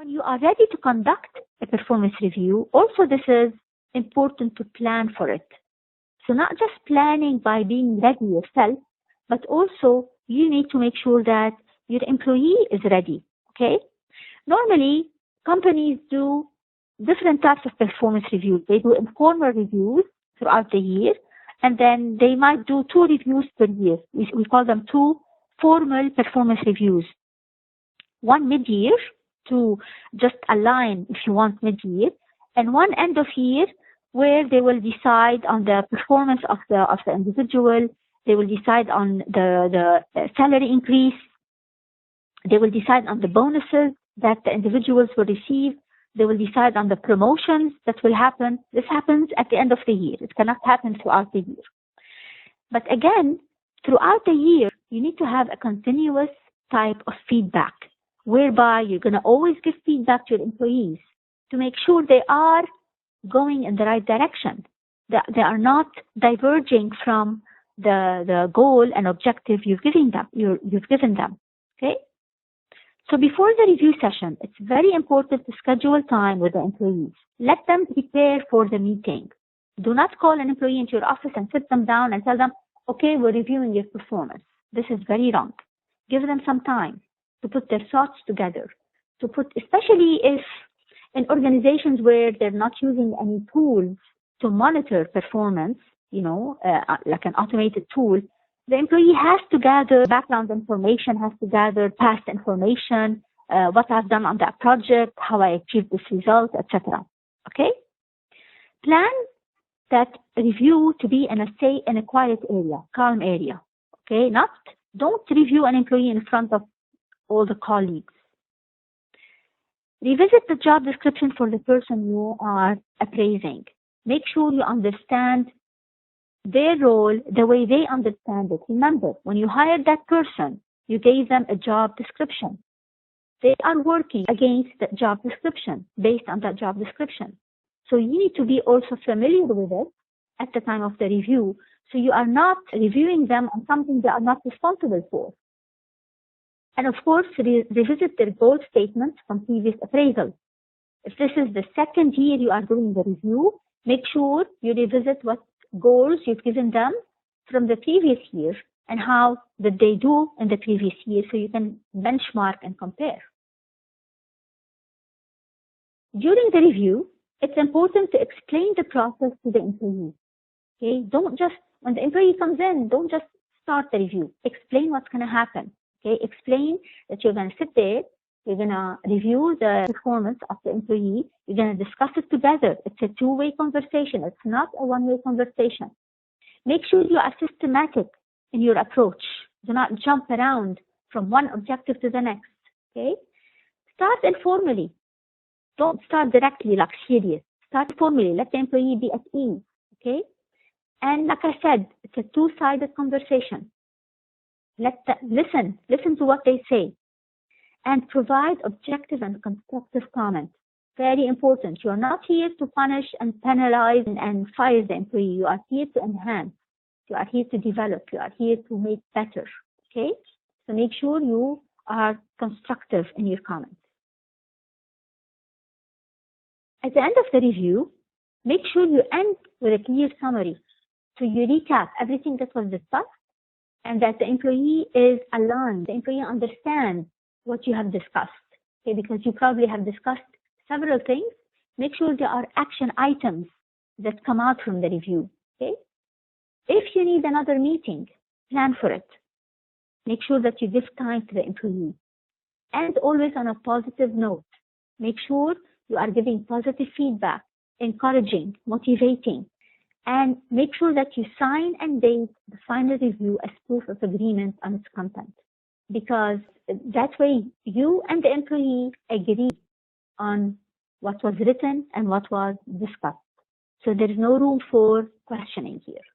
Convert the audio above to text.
When you are ready to conduct a performance review, also this is important to plan for it. So not just planning by being ready yourself, but also you need to make sure that your employee is ready, okay? Normally, companies do different types of performance reviews. They do informal reviews throughout the year, and then they might do 2 reviews per year. We call them 2 formal performance reviews. One mid-year to just align, if you want, mid-year, and one end of year where they will decide on the performance of the individual. They will decide on the salary increase. They will decide on the bonuses that the individuals will receive. They will decide on the promotions that will happen. This happens at the end of the year. It cannot happen throughout the year. But again, throughout the year, you need to have a continuous type of feedback, whereby you're going to always give feedback to your employees to make sure they are going in the right direction, that they are not diverging from the goal and objective you've given them. Okay? So before the review session, it's very important to schedule time with the employees. Let them prepare for the meeting. Do not call an employee into your office and sit them down and tell them, okay, we're reviewing your performance. This is very wrong. Give them some time to put their thoughts together, especially if in organizations where they're not using any tools to monitor performance, like an automated tool, the employee has to gather background information, has to gather past information, what I've done on that project, how I achieved this result, etc. Okay? Plan that review to be in a quiet area, calm area. Okay? Don't review an employee in front of all the colleagues. Revisit the job description for the person you are appraising. Make sure you understand their role the way they understand it. Remember, when you hired that person, you gave them a job description. They are working against that job description, based on that job description. So you need to be also familiar with it at the time of the review, so you are not reviewing them on something they are not responsible for. And of course, revisit their goal statements from previous appraisals. If this is the second year you are doing the review, make sure you revisit what goals you've given them from the previous year and how did they do in the previous year, so you can benchmark and compare. During the review, it's important to explain the process to the employee. Okay? When the employee comes in, don't just start the review. Explain what's going to happen. Okay? Explain that you're going to sit there, you're going to review the performance of the employee, you're going to discuss it together. It's a two-way conversation. It's not a one-way conversation. Make sure you are systematic in your approach. Do not jump around from one objective to the next. Okay? Start informally. Don't start directly like serious. Start informally. Let the employee be at ease. Okay? And like I said, it's a two-sided conversation. Listen to what they say, and provide objective and constructive comments. Very important. You are not here to punish and penalize and fire the employee. You are here to enhance. You are here to develop. You are here to make better. Okay? So make sure you are constructive in your comments. At the end of the review, make sure you end with a clear summary. So you recap everything that was discussed, and that the employee is aligned. The employee understands what you have discussed. Okay? Because you probably have discussed several things. Make sure there are action items that come out from the review. Okay? If you need another meeting, plan for it. Make sure that you give time to the employee. And always on a positive note. Make sure you are giving positive feedback, encouraging, motivating, and make sure that you sign and date the final review as proof of agreement on its content. Because that way you and the employee agree on what was written and what was discussed. So there is no room for questioning here.